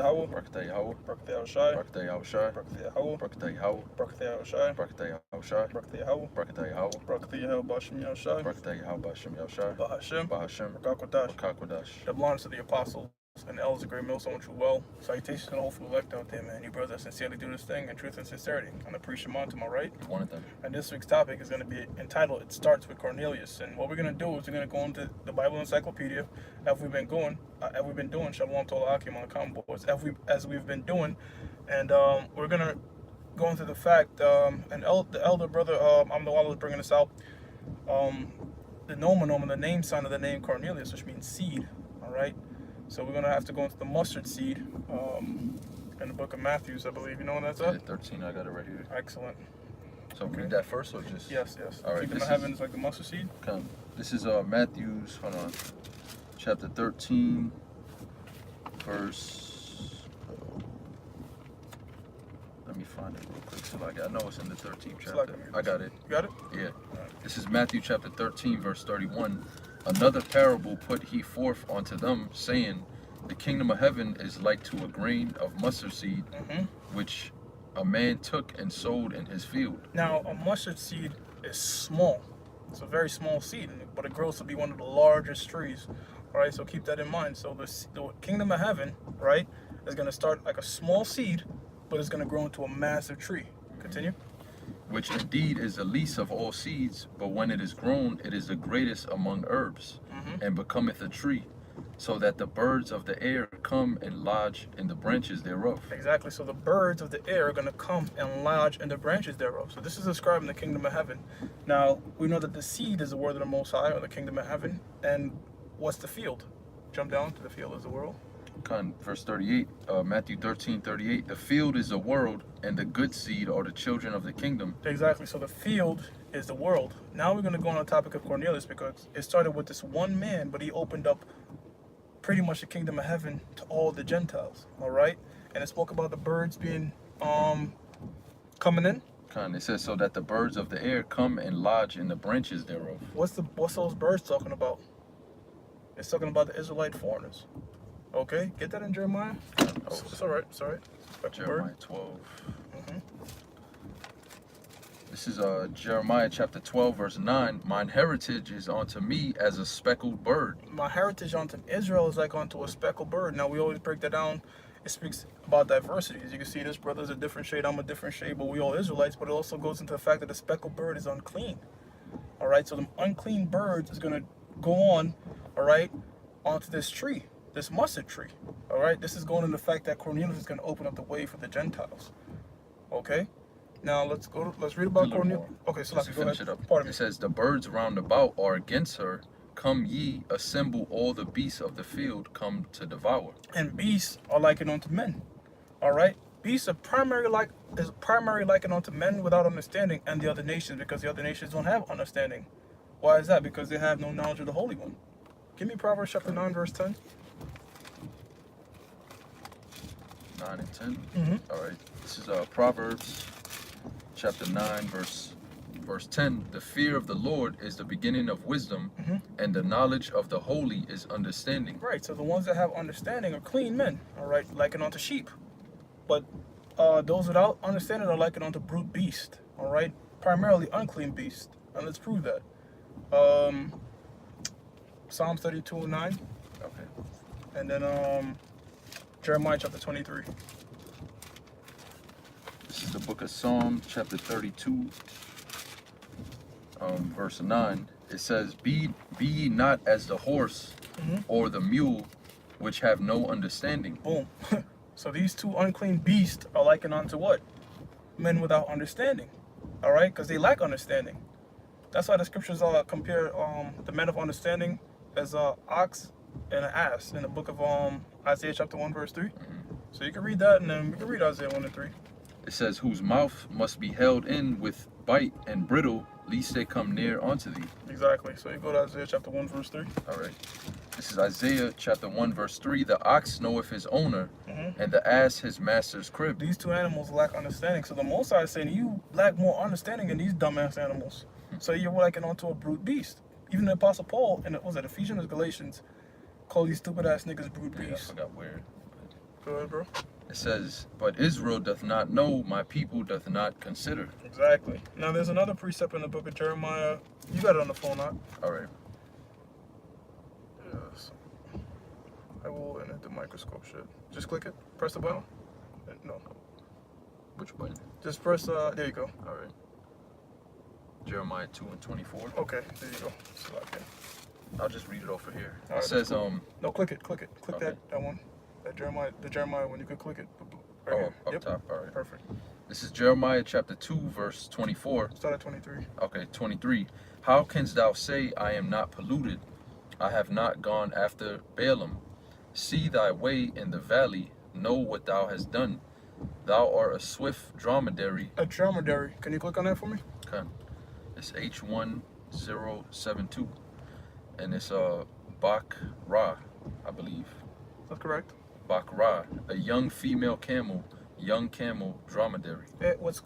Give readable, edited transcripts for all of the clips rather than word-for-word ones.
Yahweh. Barakatah Yahweh. Barakatah Yahushai. Barakatah Yahushai. Barakatah Yahweh. Barakatah Yahweh. Barakatah Yahushai. Barakatah Yahushai. Barakatah Yahweh. Barakatah Yahweh. Barakatah Yahweh Bashim Yahushai. Barakatah Yahweh Bashem Yahushai. Bahashem. Bahashem. Rakakwadash. Bakakwadash. Double honors to the apostles and the elders of Great Mill, so much well. Salutations to the hopeful elect out there, man. You brothers sincerely do this thing in truth and sincerity. I'm the priest Shimon to my right. One of them. And this week's topic is going to be entitled, It Starts with Cornelius. And what we're going to do is we're going to go into the Bible Encyclopedia, as we've been doing, Shalom to Allah Akim on the comment boards, as we've been doing. And we're going to go into the fact, the elder brother, I'm the one who's bringing this out, the nomen, the name sign of the name Cornelius, which means seed, all right? So we're going to have to go into the mustard seed in the book of Matthew, I believe. You know what that's Yeah, at? 13, I got it right here. Excellent. So read that first or just? Yes. All right, Kingdom this of heaven is like the mustard seed. Come. This is Matthew's, hold on, chapter 13, verse, let me find it real quick. So I know it's in the 13th chapter. I got it. You got it? Yeah. This is Matthew chapter 13, verse 31. Another parable put he forth unto them, saying, the kingdom of heaven is like to a grain of mustard seed, which a man took and sowed in his field. Now, a mustard seed is small. It's a very small seed, but it grows to be one of the largest trees. All right, so keep that in mind. So the kingdom of heaven, right, is going to start like a small seed, but it's going to grow into a massive tree. Continue. Which indeed is the least of all seeds, but when it is grown, it is the greatest among herbs, and becometh a tree, so that the birds of the air come and lodge in the branches thereof. Exactly. So the birds of the air are going to come and lodge in the branches thereof. So this is describing the kingdom of heaven. Now, we know that the seed is the word of the Most High, or the kingdom of heaven. And what's the field? Jump down to the field is the world. Verse 38, Matthew 13, 38. The field is the world, and the good seed are the children of the kingdom. Exactly. So the field is the world. Now we're going to go on the topic of Cornelius, because it started with this one man, but he opened up pretty much the kingdom of heaven to all the Gentiles. All right. And it spoke about the birds being coming in. It says, so that the birds of the air come and lodge in the branches thereof. What's those birds talking about? It's talking about the Israelite foreigners. Okay, get that in Jeremiah. It's all right. It's all right. Jeremiah 12. This is Jeremiah chapter 12, verse 9. Mine heritage is unto me as a speckled bird. My heritage unto Israel is like unto a speckled bird. Now we always break that down. It speaks about diversity. As you can see, this brother's a different shade, I'm a different shade, but we all Israelites. But it also goes into the fact that the speckled bird is unclean. All right, so the unclean birds is gonna go on, all right, onto this tree, this mustard tree. All right, this is going into the fact that Cornelius is gonna open up the way for the Gentiles. Okay. Now let's read about Cornelius. Okay, so let's finish it up. Pardon me. It says, the birds round about are against her. Come ye, assemble all the beasts of the field, come to devour. And beasts are likened unto men. All right, beasts are primarily likened unto men without understanding, and the other nations, because the other nations don't have understanding. Why is that? Because they have no knowledge of the Holy One. Give me Proverbs chapter 9, verse 10. 9 and 10. All right, this is Proverbs chapter 9, verse 10. The fear of the Lord is the beginning of wisdom, and the knowledge of the holy is understanding. Right, so the ones that have understanding are clean men, all right, likened unto sheep. But those without understanding are likened unto brute beast, all right, primarily unclean beast. And let's prove that. Psalms 32 and 9. Okay. And then Jeremiah chapter 23. This is the book of Psalm chapter 32, verse 9. It says, be ye not as the horse or the mule, which have no understanding. Boom. So these two unclean beasts are likened unto what? Men without understanding. All right, because they lack understanding. That's why the scriptures compare the men of understanding as an ox and an ass in the book of Isaiah chapter 1, verse 3. So you can read that, and then we can read Isaiah 1 and 3. It says, whose mouth must be held in with bite and brittle, lest they come near unto thee. Exactly. So you go to Isaiah chapter 1, verse 3. All right. This is Isaiah chapter 1, verse 3. The ox knoweth his owner, and the ass his master's crib. These two animals lack understanding. So the Most High is saying you lack more understanding than these dumbass animals. So you're likened onto a brute beast. Even the Apostle Paul, in was it Ephesians or Galatians, called these stupid ass niggas brute beasts. I forgot where. Go ahead, bro. It says, "But Israel doth not know, my people doth not consider." Exactly. Now there's another precept in the book of Jeremiah. You got it on the phone, huh? All right. Yes. I will enter the microscope shit. Just click it. Press the button. No. Which button? Just press. There you go. All right. Jeremiah 2:24. Okay. There you go. Okay. I'll just read it over here. All It right, says, cool. No, click it. Click Okay. that one. That Jeremiah. The Jeremiah one. You can click it. Right oh, here. up Yep. top. All right. Perfect. This is Jeremiah chapter 2, verse 24. Start at 23. Okay, 23. "How canst thou say, I am not polluted? I have not gone after Balaam. See thy way in the valley, know what thou hast done. Thou art a swift dromedary." A dromedary. Can you click on that for me? Okay. It's H1072. And it's Bak Ra, I believe. That's correct. Bak Ra, a young female camel, dromedary. What's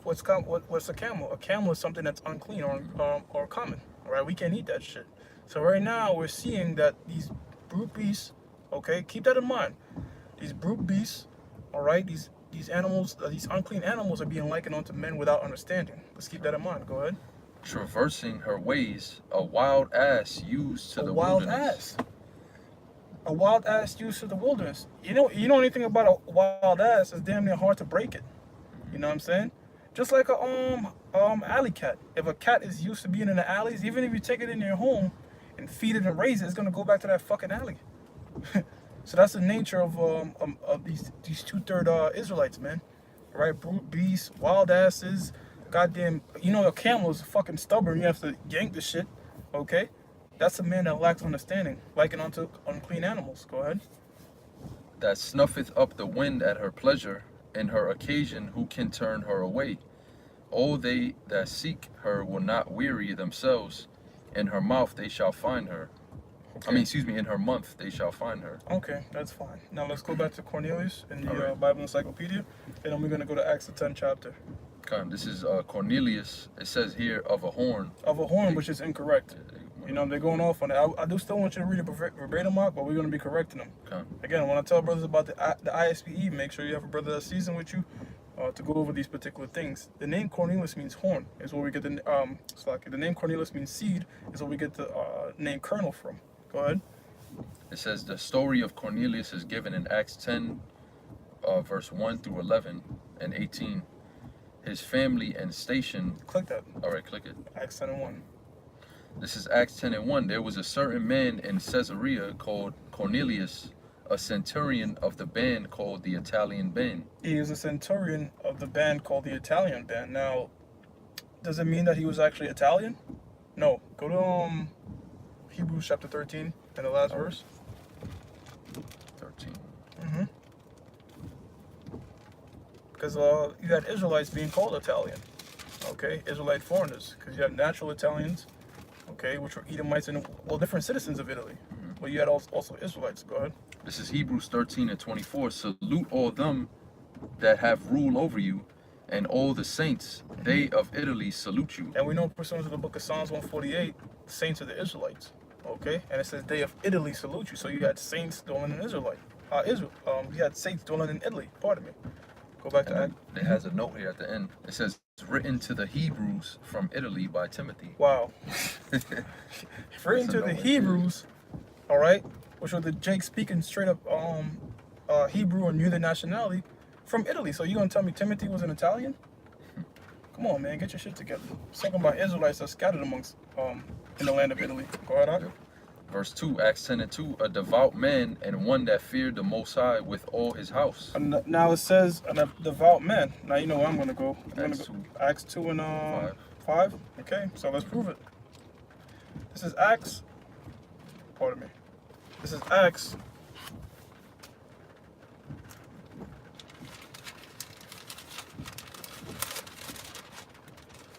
a camel? A camel is something that's unclean or common. All right, we can't eat that shit. So right now we're seeing that these brute beasts. Okay, keep that in mind. These brute beasts. All right, these animals, these unclean animals are being likened unto men without understanding. Let's keep that in mind. Go ahead. Traversing her ways, a wild ass used to the wild wilderness. ass. A wild ass used to the wilderness. You know anything about a wild ass? It's damn near hard to break it. You know what I'm saying? Just like a alley cat. If a cat is used to being in the alleys, even if you take it in your home and feed it and raise it, it's gonna go back to that fucking alley. So that's the nature of these 2/3 Israelites, man. Right? Brute beasts, wild asses, goddamn. A camel is fucking stubborn. You have to yank the shit. Okay. That's a man that lacks understanding, likened unto unclean animals. Go ahead. "That snuffeth up the wind at her pleasure, in her occasion who can turn her away? All they that seek her will not weary themselves. In her mouth they shall find her." Okay. In her month they shall find her. Okay, that's fine. Now let's go back to Cornelius in the Alright. Bible Encyclopedia, and then we're going to go to Acts the 10th chapter. Okay, this is Cornelius. It says here, "of a horn." Of a horn, which is incorrect. They're going off on it. I do still want you to read it verbatim, Mark, but we're going to be correcting them. Okay. Again, when I tell brothers about the ISBE, make sure you have a brother that's seasoned with you to go over these particular things. The name Cornelius means horn, is where we get the name Cornelius means seed, is where we get the name kernel from. Go ahead. It says the story of Cornelius is given in Acts 10, verse 1 through 11 and 18. His family and station. Click that. All right, click it. Acts 10 and 1. This is Acts 10 and 1. "There was a certain man in Caesarea called Cornelius, a centurion of the band called the Italian band." He is a centurion of the band called the Italian band. Now, does it mean that he was actually Italian? No. Go to Hebrews chapter 13 and the last verse. 13. Because you had Israelites being called Italian. Okay, Israelite foreigners. Because you had natural Italians, okay, which were Edomites and different citizens of Italy. But you had also Israelites. Go ahead. This is Hebrews 13 and 24. "Salute all them that have rule over you, and all the saints. They of Italy salute you." And we know, pursuant to the book of Psalms 148, the saints are the Israelites. Okay, and it says they of Italy salute you. So you had saints dwelling in Israelite. You had saints dwelling in Italy. Pardon me. Go back to And it has a note here at the end. It says, "Written to the Hebrews from Italy by Timothy." Wow. Written to the Hebrews, all right, which were the Jake speaking straight up Hebrew or knew the nationality from Italy. So you gonna tell me Timothy was an Italian? Come on, man, get your shit together. It's talking about Israelites that are scattered amongst in the land of Italy. Go ahead, Ak. Verse 2, Acts 10 and 2, "A devout man and one that feared the Most High with all his house." And now it says a devout man. Now you know where I'm gonna go. Acts Acts 2 and 5. Okay, so let's prove it. This is Acts. Pardon me. This is Acts.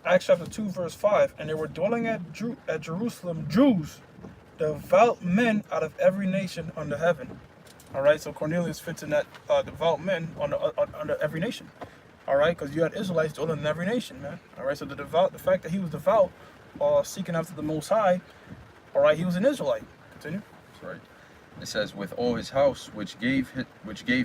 Acts chapter 2, verse 5. "And they were dwelling at Jerusalem Jews, devout men out of every nation under heaven." All right, so Cornelius fits in that devout men under every nation. All right, because you had Israelites dwelling in every nation, man. All right, so the fact that he was devout, seeking after the Most High, all right, he was an Israelite. Continue. That's right. It says, with all his house, which gave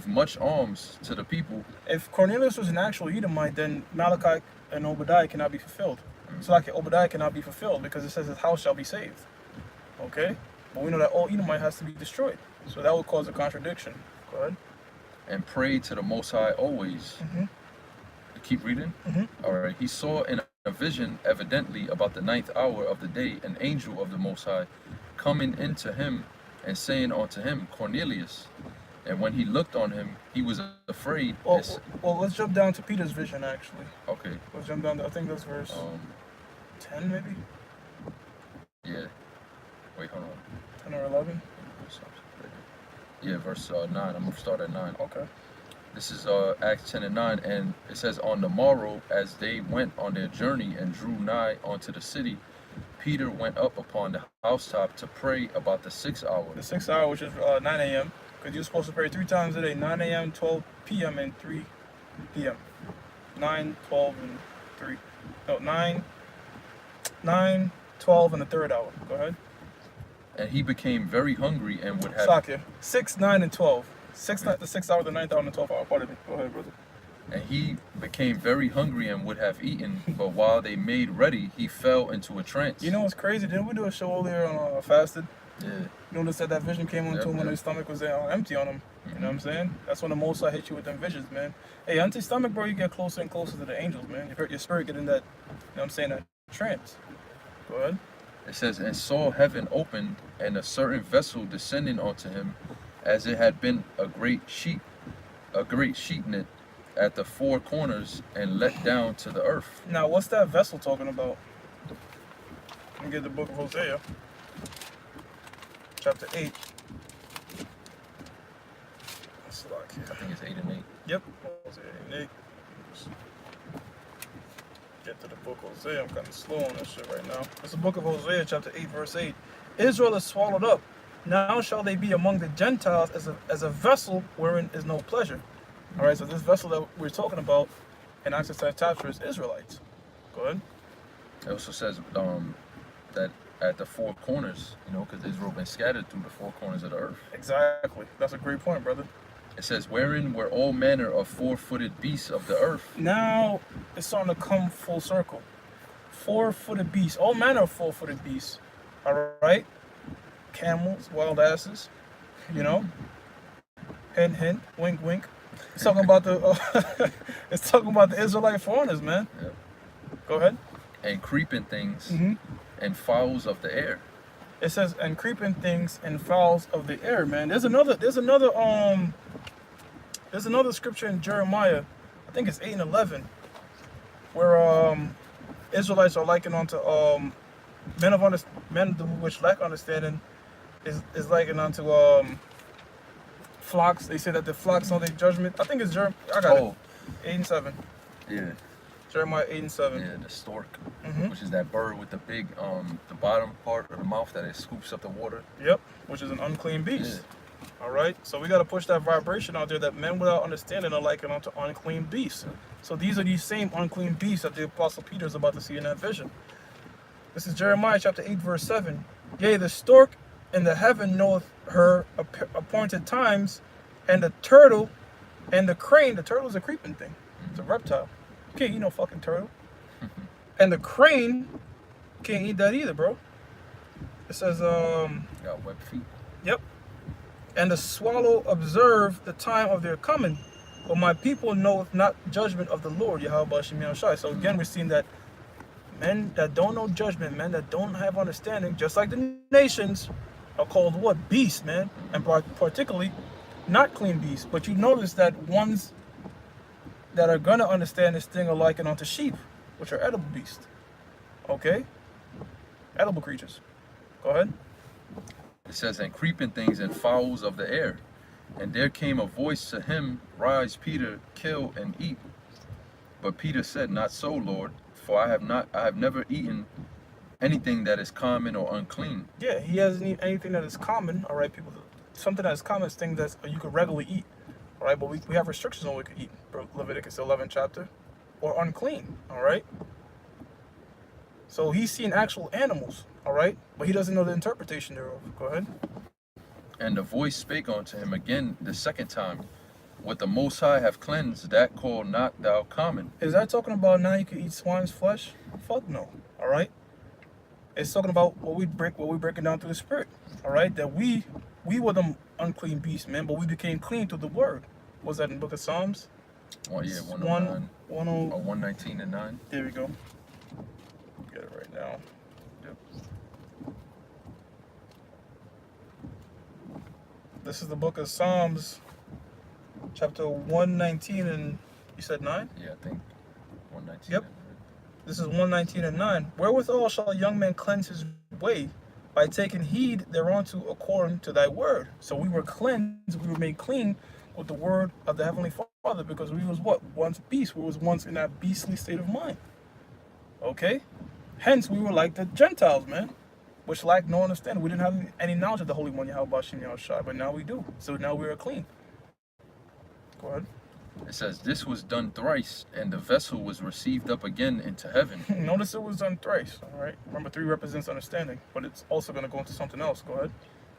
much alms to the people. If Cornelius was an actual Edomite, then Malachi and Obadiah cannot be fulfilled. So like Obadiah cannot be fulfilled because it says his house shall be saved. Okay? But we know that all Edomite has to be destroyed. So that would cause a contradiction. Go ahead. And prayed to the Most High always. Keep reading. All right. He saw in a vision, evidently about the 9th hour of the day, an angel of the Most High coming into him and saying unto him, Cornelius. And when he looked on him, he was afraid. Well, let's jump down to Peter's vision, actually. Okay. Let's jump down to, I think that's verse 10, maybe? Yeah. Wait, hold on. 10 or 11? Yeah, verse 9. I'm going to start at 9. Okay. This is Acts 10 and 9. And it says, on the morrow, as they went on their journey and drew nigh unto the city, Peter went up upon the housetop to pray about the 6th hour. The 6th hour, which is 9 a.m. Because you're supposed to pray 3 times a day, 9 a.m., 12 p.m., and 3 p.m. 9, 12, and 3. No, 9, 12, and the 3rd hour. Go ahead. And he became very hungry and would have... Sakya. 6, 9, and 12. The 6th hour, the 9th hour, and the 12th hour. Pardon me. Go ahead, brother. And he became very hungry and would have eaten, but while they made ready, he fell into a trance. You know what's crazy? Didn't we do a show earlier on fasted? Yeah. You notice that vision came onto him when his stomach was empty on him. You know what I'm saying? That's when the Most High hit you with them visions, man. Hey, empty stomach, bro, you get closer and closer to the angels, man. Your spirit get in that, you know what I'm saying, that trance. Go ahead. It says, and saw heaven opened, and a certain vessel descending onto him, as it had been a great sheet knit at the 4 corners, and let down to the earth. Now, what's that vessel talking about? Let me get the book of Hosea, chapter 8. I think it's 8 and 8. Yep, Hosea 8 and 8. Get to the book of Hosea. I'm kind of slow on this shit right now. It's the book of Hosea, chapter 8, verse 8. Israel is swallowed up. Now shall they be among the Gentiles as a vessel wherein is no pleasure. All right, so this vessel that we're talking about in Acts chapter is Israelites. Go ahead. It also says that at the 4 corners, you know, because Israel been scattered through the 4 corners of the earth. Exactly. That's a great point, brother. It says, wherein were all manner of 4-footed beasts of the earth. Now it's starting to come full circle. 4-footed beasts, all manner of 4-footed beasts. All right, camels, wild asses, you know. Hint, hint, wink, wink. It's talking about the it's talking about the Israelite foreigners, man. Yep. Go ahead. And creeping things and fowls of the air. It says, and creeping things and fowls of the air, man. There's another scripture in Jeremiah, I think it's 8 and 11, where Israelites are likened unto men which lack understanding is likened unto flocks. They say that the flocks on their judgment. I think it's I got it. 8 and 7. Yeah. Jeremiah 8 and 7. Yeah, the stork, which is that bird with the big, the bottom part of the mouth that it scoops up the water. Yep, which is an unclean beast. Yeah. All right, so we got to push that vibration out there that men without understanding are likened unto unclean beasts. So these are these same unclean beasts that the Apostle Peter is about to see in that vision. This is Jeremiah chapter 8, verse 7. Yea, the stork in the heaven knoweth her appointed times, and the turtle and the crane. The turtle is a creeping thing. It's a reptile. You can't eat no fucking turtle. And the crane can't eat that either, bro. It says, got web feet. Yep. And the swallow observe the time of their coming, but my people knoweth not judgment of the Lord, Yahweh Shem Shai. So again, we're seeing that men that don't know judgment, men that don't have understanding, just like the nations, are called what? Beasts, man. And particularly not clean beasts. But you notice that ones that are gonna understand this thing are likened unto sheep, which are edible beasts. Okay? Edible creatures. Go ahead. It says, and creeping things and fowls of the air. And there came a voice to him, rise, Peter, kill and eat. But Peter said, not so, Lord, for I have never eaten anything that is common or unclean. Yeah, he hasn't eaten anything that is common. All right, people. Something that is common is things that you could regularly eat. All right, but we have restrictions on what we could eat. Leviticus 11 chapter, or unclean. All right. So he's seen actual animals. All right, but he doesn't know the interpretation thereof. Go ahead. And the voice spake unto him again the second time, what the Most High have cleansed, that call not thou common. Is that talking about now you can eat swine's flesh? Fuck no. All right. It's talking about what we breaking down through the spirit. All right. That we were the unclean beasts, man, but we became clean through the word. Was that in the book of Psalms? Oh yeah, 109. 10. 119 and 9. There we go. Get it right now. Yep. This is the book of Psalms, chapter 119, and you said 9? Yeah, I think 119. Yep. This is 119 and 9. Wherewithal shall a young man cleanse his way? By taking heed thereunto according to thy word. So we were cleansed, we were made clean with the word of the Heavenly Father, because we was what? Once beasts. We was once in that beastly state of mind. Okay? Hence, we were like the Gentiles, man, which lacked no understanding. We didn't have any knowledge of the Holy One, Yahweh Shem Yahushua, but now we do. So now we are clean. Go ahead. It says, this was done thrice, and the vessel was received up again into heaven. Notice it was done thrice, all right? Remember, 3 represents understanding, but it's also going to go into something else. Go ahead.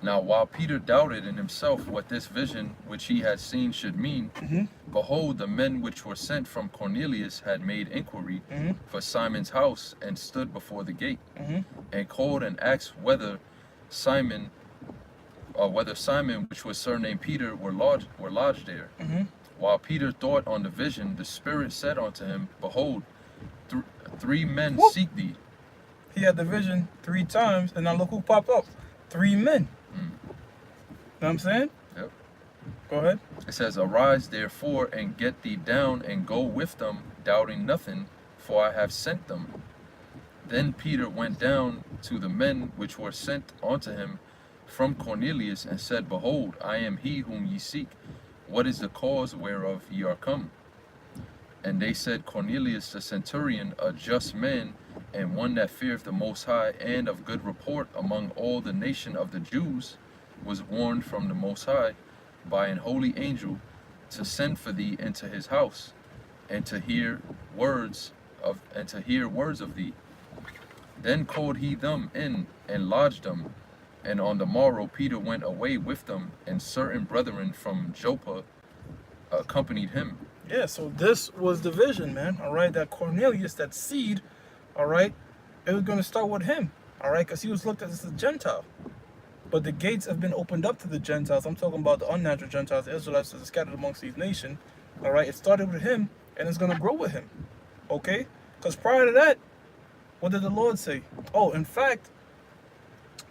Now, while Peter doubted in himself what this vision which he had seen should mean, behold, the men which were sent from Cornelius had made inquiry for Simon's house, and stood before the gate, and called and asked whether Simon, which was surnamed Peter, were lodged there. While Peter thought on the vision, the Spirit said unto him, behold, 3 men seek thee. He had the vision 3 times, and now look who popped up. 3 men. Know what I'm saying? Yep. Go ahead. It says, arise therefore, and get thee down, and go with them, doubting nothing, for I have sent them. Then Peter went down to the men which were sent unto him from Cornelius, and said, behold, I am he whom ye seek. What is the cause whereof ye are come? And they said, Cornelius the centurion, a just man, and one that feareth the Most High, and of good report among all the nation of the Jews, was warned from the Most High by an holy angel to send for thee into his house, and to hear words of thee. Then called he them in, and lodged them. And on the morrow Peter went away with them, and certain brethren from Joppa accompanied him. Yeah, so this was the vision, man. All right, that Cornelius, that seed, all right, it was going to start with him, all right, because he was looked at as a Gentile. But the gates have been opened up to the Gentiles. I'm talking about the unnatural Gentiles, the Israelites that are scattered amongst these nations. All right, it started with him, and it's going to grow with him, okay? Because prior to that, what did the Lord say? Oh, in fact,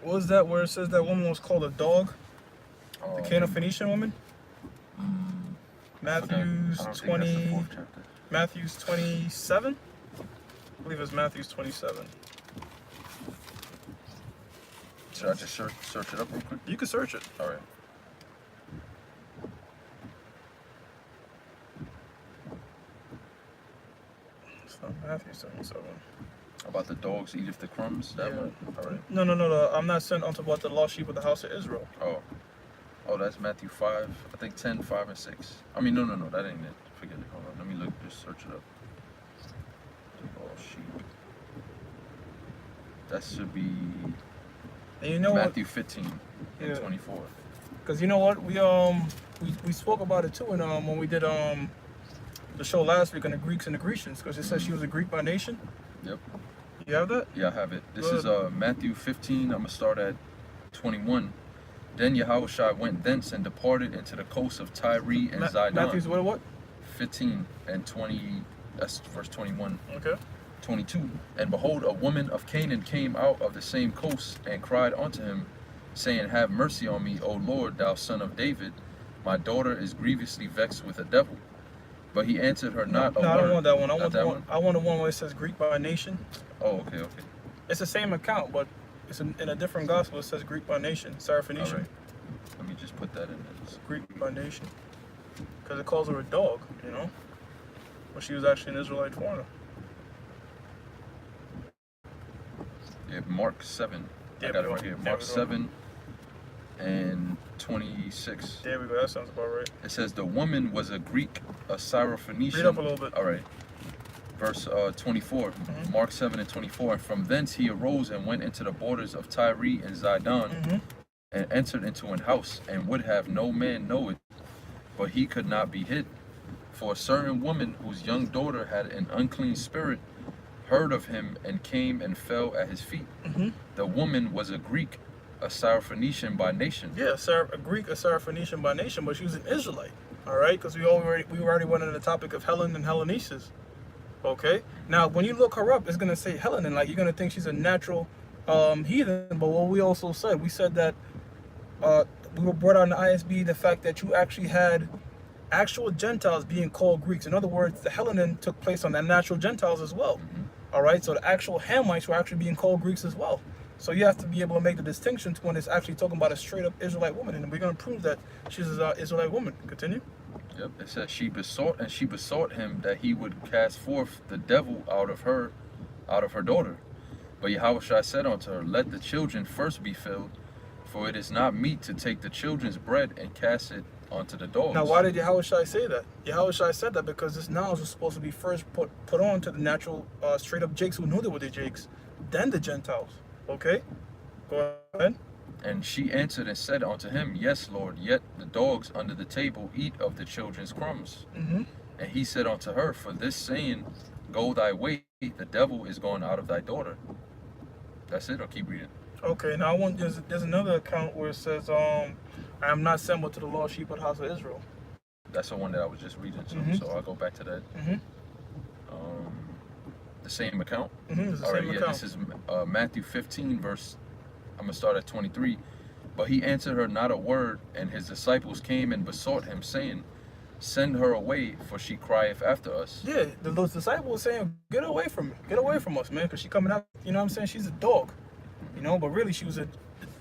what was that where it says that woman was called a dog? The Canaanite woman? Matthew's 27? I believe it's Matthew's 27. Should I just search it up real quick? You can search it. All right. It's not Matthew's 27. About the dogs eateth the crumbs? That Yeah. one? All right. No. I'm not saying unto about the lost sheep of the house of Israel. Oh, that's Matthew 5. I think 10, 5, and 6. I mean, no, that ain't it. Forget it. Hold on. Let me look. Just search it up. The lost sheep. That should be And you know Matthew 15 and Yeah. 24. Because you know what? We spoke about it too in, when we did the show last week on the Greeks and the Grecians, because it says she was a Greek by nation. Yep. You have that? Yeah, I have it. This Good. is Matthew 15. I'm going to start at 21. Then Yahushua went thence and departed into the coast of Tyre and Zidon. Matthew's what? 15 and 20. That's verse 21. Okay. 22. And behold, a woman of Canaan came out of the same coast, and cried unto him, saying, have mercy on me, O Lord, thou son of David. My daughter is grievously vexed with a devil. But he answered her not a word. No, I don't want that one. I want Not that one. I want the one where it says Greek by nation. Oh, okay. It's the same account, but it's in a different gospel. It says Greek by nation, Syrophoenician. All right. Let me just put that in there. Greek by nation, because it calls her a dog, you know, but she was actually an Israelite foreigner. Yeah, Mark 7. There I got we it go. right here. There Mark we go. 7 and 26. There we go. That sounds about right. It says the woman was a Greek, a Syrophoenician. Read up a little bit. All right. Verse 24. Mark 7 and 24. And from thence he arose and went into the borders of Tyre and Zidon, and entered into an house, and would have no man know it, but he could not be hid. For a certain woman whose young daughter had an unclean spirit heard of him and came and fell at his feet. The woman was a Greek, a Syrophoenician by nation. Yeah, a Greek, a Syrophoenician by nation, but she was an Israelite. All right, because we already went into the topic of Helen and Hellenesis. Okay, now when you look her up, it's gonna say Helen, and like you're gonna think she's a natural heathen. But what we also said, we said that we were brought out in the ISBE the fact that you actually had actual Gentiles being called Greeks. In other words, the Hellening took place on the natural Gentiles as well. All right, so the actual Hamites were actually being called Greeks as well. So you have to be able to make the distinction when it's actually talking about a straight up Israelite woman, and we're going to prove that she's an Israelite woman. Continue. Yep, it says she besought him that he would cast forth the devil out of her daughter. But Yahushua said unto her, let the children first be filled, for it is not meet to take the children's bread and cast it onto the dogs. Now, why did Yahushua say that? Yahushua said that because this knowledge was supposed to be first put on to the natural, straight up Jakes who knew they were the Jakes, then the Gentiles. Okay, go ahead. And she answered and said unto him, yes, Lord, yet the dogs under the table eat of the children's crumbs. And he said unto her, for this saying, go thy way, the devil is gone out of thy daughter. That's it, or keep reading. Okay, now there's another account where it says, I am not sent but to the lost sheep of the house of Israel. That's the one that I was just reading, so I'll go back to that. The same account? All right, yeah, this is Matthew 15, verse, I'm going to start at 23. But he answered her not a word, and his disciples came and besought him, saying, send her away, for she crieth after us. Yeah, those disciples were saying, get away from me, get away from us, man, because she coming out, you know what I'm saying? She's a dog, you know, but really she was an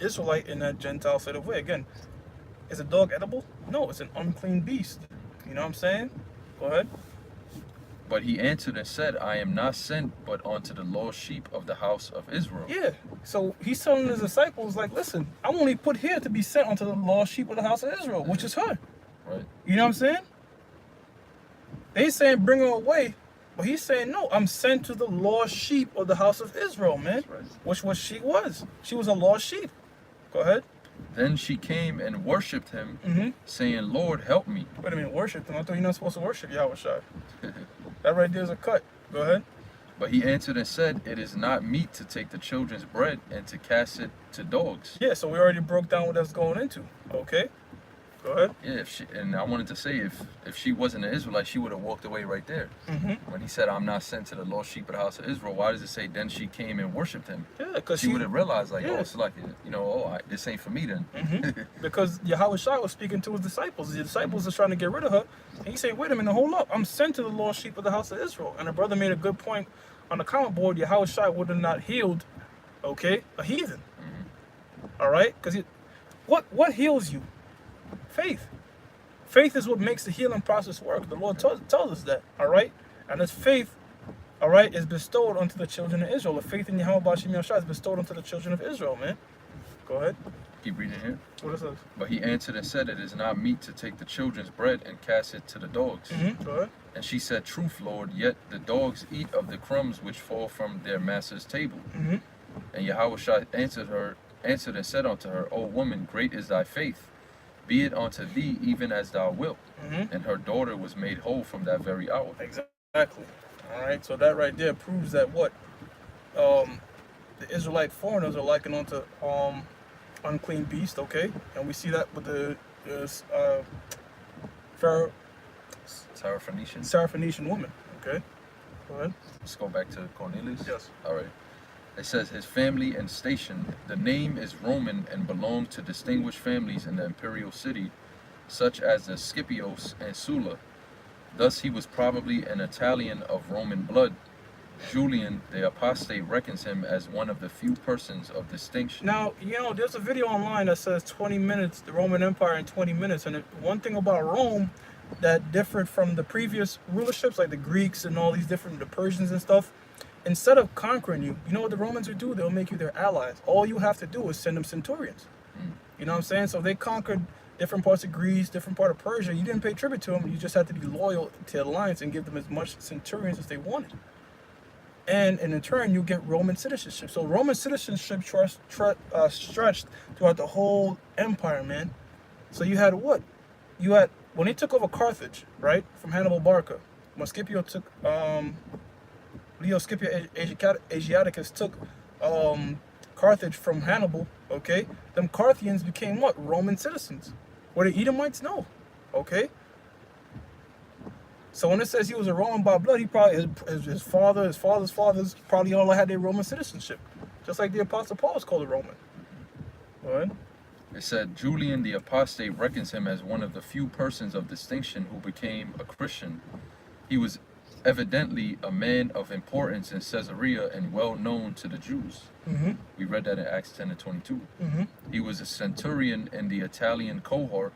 Israelite in that Gentile sort of way. Again, is a dog edible? No, it's an unclean beast. You know what I'm saying? Go ahead. But he answered and said, I am not sent but unto the lost sheep of the house of Israel. Yeah, so he's telling his disciples, like, listen, I'm only put here to be sent unto the lost sheep of the house of Israel, which is her. Right. You know what I'm saying? They saying bring her away, but he's saying, no, I'm sent to the lost sheep of the house of Israel, man. Right. Which was she was. She was a lost sheep. Go ahead. Then she came and worshipped him, saying, Lord, help me. Wait a minute, worship him? I thought you're not supposed to worship Yahweh. That right there is a cut. Go ahead. But he answered and said, it is not meet to take the children's bread and to cast it to dogs. Yeah, so we already broke down what that's going into. Okay. Go ahead. Yeah, and I wanted to say, if she wasn't an Israelite, she would have walked away right there. When he said, I'm not sent to the lost sheep of the house of Israel, why does it say, then she came and worshipped him? Yeah, because she would have realized, like, yeah. oh, it's like, you know, this ain't for me then. Because Yahweh Shai was speaking to his disciples. The disciples are trying to get rid of her. And he said, wait a minute, hold up. I'm sent to the lost sheep of the house of Israel. And a brother made a good point on the comment board. Yahweh Shai would have not healed, okay, a heathen. All right? Because what heals you? Faith. Faith is what makes the healing process work. The Lord tells us that, all right? And this faith, all right, is bestowed unto the children of Israel. The faith in Yahweh Bashim Yahshua is bestowed unto the children of Israel, man. Go ahead. Keep reading here. What is this? But he answered and said, it is not meet to take the children's bread and cast it to the dogs. Go ahead. And she said, truth, Lord, yet the dogs eat of the crumbs which fall from their master's table. And Yahushua answered and said unto her, O woman, great is thy faith. Be it unto thee even as thou wilt. And her daughter was made whole from that very hour. Exactly. All right. So that right there proves that what the Israelite foreigners are likened unto unclean beast. Okay, and we see that with the Syrophoenician woman. Okay. Go ahead. Let's go back to Cornelius. Yes. All right. It says his family and station. The name is Roman and belonged to distinguished families in the imperial city, such as the Scipios and Sulla. Thus he was probably an Italian of Roman blood. Julian, the apostate, reckons him as one of the few persons of distinction. Now, you know, there's a video online that says 20 minutes, the Roman Empire in 20 minutes. And one thing about Rome that differed from the previous rulerships, like the Greeks and all these different, the Persians and stuff, instead of conquering you, you know what the Romans would do? They'll make you their allies. All you have to do is send them centurions. You know what I'm saying? So they conquered different parts of Greece, different part of Persia. You didn't pay tribute to them. You just had to be loyal to the alliance and give them as much centurions as they wanted. and in turn you get Roman citizenship. So Roman citizenship stretched throughout the whole empire, man. So you had what? You had when they took over Carthage, right, from Hannibal Barca. When Scipio took Leo Scipio Asiaticus took Carthage from Hannibal. Okay, them Carthaginians became what? Roman citizens. Were the Edomites? No. Okay. So when it says he was a Roman by blood, he probably his father, his father's fathers probably all had their Roman citizenship, just like the Apostle Paul was called a Roman. Go ahead. It said Julian the Apostate reckons him as one of the few persons of distinction who became a Christian. He was evidently a man of importance in Caesarea and well known to the Jews. Mm-hmm. We read that in Acts 10 and 22. Mm-hmm. He was a centurion in the Italian cohort.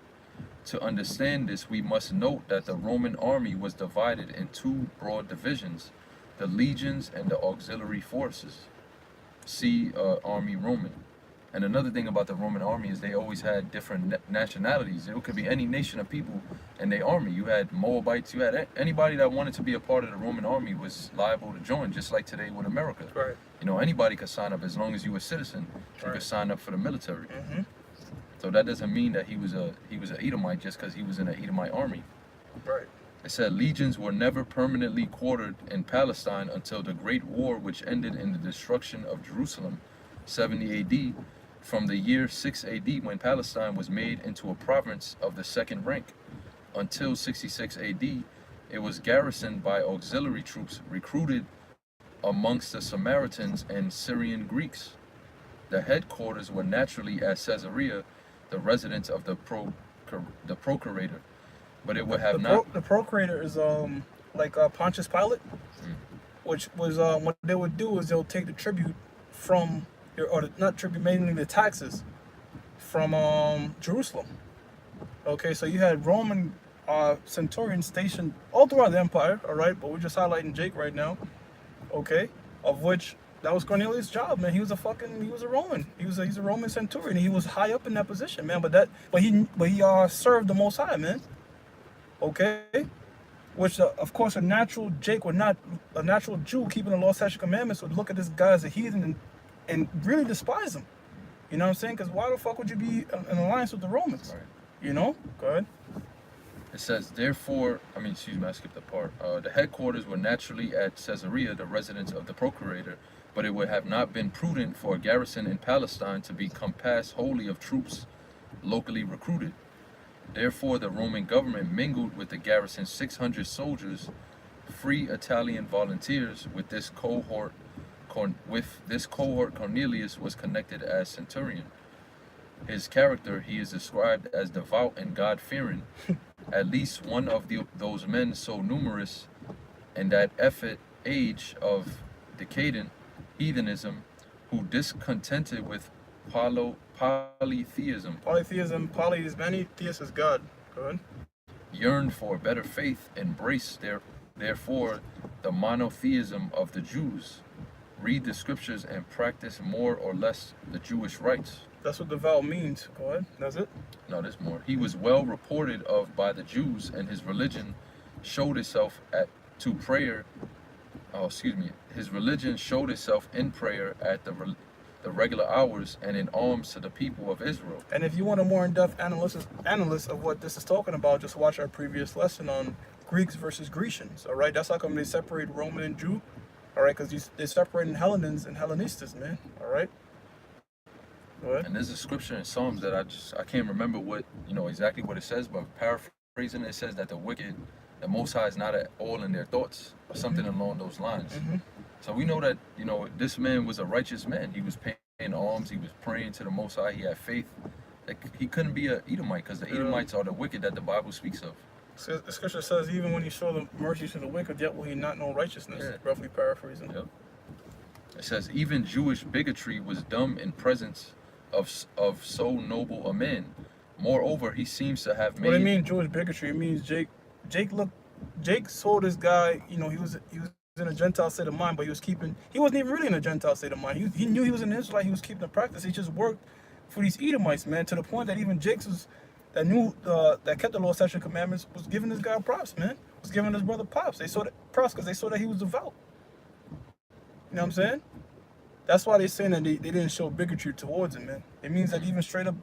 To understand this, we must note that the Roman army was divided in two broad divisions, the legions and the auxiliary forces. See Army Roman. And another thing about the Roman army is they always had different nationalities. It could be any nation of people in their army. You had Moabites, you had anybody that wanted to be a part of the Roman army was liable to join, just like today with America. Right. You know, anybody could sign up as long as you were a citizen. You Right. could sign up for the military. Mm-hmm. So that doesn't mean that he was an Edomite just because he was in an Edomite army. Right. It said legions were never permanently quartered in Palestine until the Great War, which ended in the destruction of Jerusalem, 70 AD, from the year 6 AD, when Palestine was made into a province of the second rank. Until 66 AD, it was garrisoned by auxiliary troops recruited amongst the Samaritans and Syrian Greeks. The headquarters were naturally at Caesarea, the residence of the procurator, but it would have The procurator is like Pontius Pilate, which was what they would do is they'll take the tribute from not tribute, mainly the taxes from Jerusalem. Okay, so you had Roman centurions stationed all throughout the empire. All right, but we're just highlighting Jake right now. Okay, of which that was Cornelius' job, man. He was a Roman. He's a Roman centurion. He was high up in that position, man. But he served the Most High, man. Okay, which of course a natural Jew keeping the law, statutes, commandments would look at this guy as a heathen and really despise him. You know what I'm saying? Because why the fuck would you be in alliance with the Romans? Right. You know? Go ahead. It says, therefore, I skipped the part. The headquarters were naturally at Caesarea, the residence of the procurator, but it would have not been prudent for a garrison in Palestine to be compassed wholly of troops locally recruited. Therefore, the Roman government mingled with the garrison 600 soldiers, free Italian volunteers. With this cohort, Cornelius was connected as centurion. His character, he is described as devout and God-fearing. At least one of those men so numerous in that effete age of decadent heathenism, who discontented with polytheism. Poly is many, theist is God. Go ahead. Yearned for a better faith, embraced therefore the monotheism of the Jews, read the scriptures and practice more or less the Jewish rites. That's what devout means. Go ahead. That's it. No, there's more. He was well reported of by the Jews, and his religion showed itself His religion showed itself in prayer at the regular hours and in alms to the people of Israel. And if you want a more in-depth analysis of what this is talking about, just watch our previous lesson on Greeks versus Grecians. All right, that's how come they separate Roman and Jew. All right, because they're separating Hellenes and Hellenistas, man. All right. Go ahead. And there's a scripture in Psalms that I can't remember exactly what it says, but paraphrasing it says that the wicked, the Most High is not at all in their thoughts, or something along those lines. Mm-hmm. So we know that this man was a righteous man. He was paying alms. He was praying to the Most High. He had faith. Like, he couldn't be an Edomite because the Edomites are the wicked that the Bible speaks of. So the scripture says, even when you show the mercy to the wicked, yet will he not know righteousness. Yeah. Roughly paraphrasing. Yep. It says, even Jewish bigotry was dumb in presence of so noble a man. Moreover, he seems to have made. What do you mean Jewish bigotry? It means Jake saw this guy. He was in a Gentile state of mind, but he wasn't even really in a Gentile state of mind. He knew he was an Israelite. He was keeping the practice. He just worked for these Edomites, man, to the point that even Jake that kept the law, statutes, and commandments was giving this guy props, man. Was giving his brother props. They saw that he was devout. what I'm saying? That's why they're saying that they didn't show bigotry towards him, man. It means that even straight up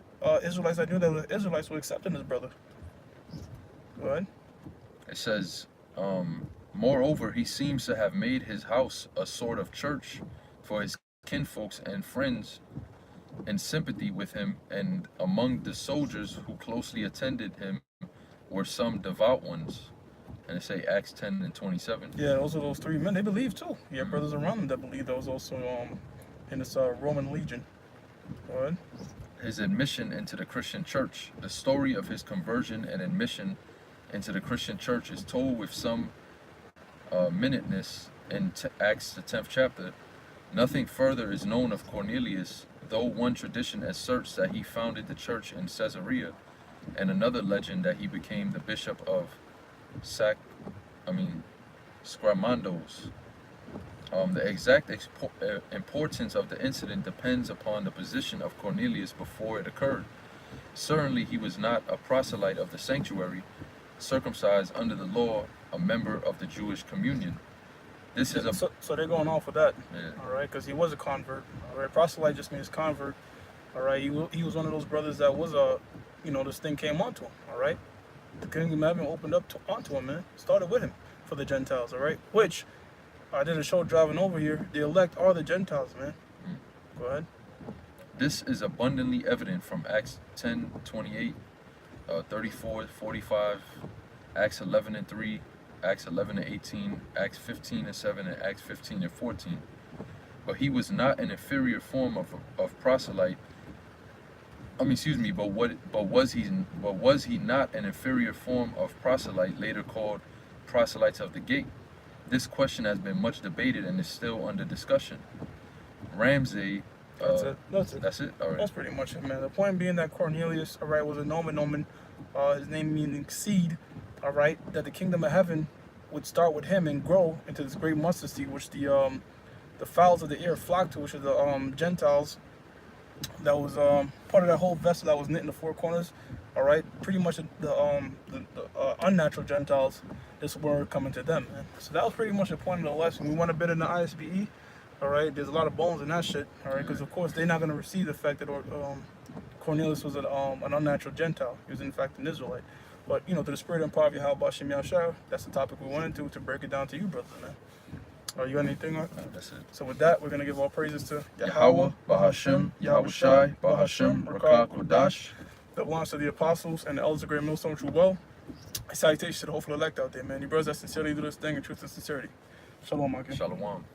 Israelites that knew that the Israelites were accepting his brother. Go ahead. It says, moreover, he seems to have made his house a sort of church for his kinfolks and friends in sympathy with him, and among the soldiers who closely attended him were some devout ones. And it say Acts 10 and 27. Yeah, those 3 men. They believe too. He had brothers around him that believed. That was also in this Roman legion. Go ahead. His admission into the Christian church. The story of his conversion and admission into the Christian church is told with some minuteness in Acts the 10th chapter. Nothing further is known of Cornelius, though one tradition asserts that he founded the church in Caesarea, and another legend that he became the bishop of Skramandos. The exact importance of the incident depends upon the position of Cornelius before it occurred. Certainly he was not a proselyte of the sanctuary, circumcised under the law, a member of the Jewish communion. This is a so they're going off with that. Yeah. All right, because he was a convert. All right, proselyte just means convert. All right, he was one of those brothers that was this thing came onto him. All right, the kingdom of heaven opened up onto him, man. Started with him for the Gentiles. All right, which I did a show driving over here. The elect are the Gentiles, man. Go ahead. This is abundantly evident from Acts 10, 28, 34, 45, Acts 11 and 3, Acts 11 and 18, Acts 15 and 7, and Acts 15 and 14. But he was not an inferior form of proselyte. But was he not an inferior form of proselyte, later called proselytes of the gate? This question has been much debated and is still under discussion. Ramsey. That's it. That's it. All right. That's pretty much it, man. The point being that Cornelius, all right, was a nomen. His name meaning seed. All right, that the kingdom of heaven would start with him and grow into this great mustard seed, which the fowls of the air flocked to, which are the Gentiles. That was part of that whole vessel that was knit in the 4 corners. All right, pretty much the unnatural Gentiles. This word coming to them, man. So that was pretty much the point of the lesson. We went a bit in the ISBE. All right, there's a lot of bones in that shit. All right, because of course they're not going to receive the fact that Cornelius was an unnatural Gentile. He was in fact an Israelite. But through the spirit and power of Yahweh Shem Yahshua, that's the topic we went into to break it down to you, brothers, man. You got anything? No, that's it. So with that, we're gonna give all praises to Yahweh, Bahashem, Yahweh Shai, Bahashem, Rakah, Kodash. The ones to the apostles and the elders of great millstone true well. Salutations to the hopeful elect out there, man. You brothers that sincerely do this thing in truth and sincerity. Shalom, my king. Shalom.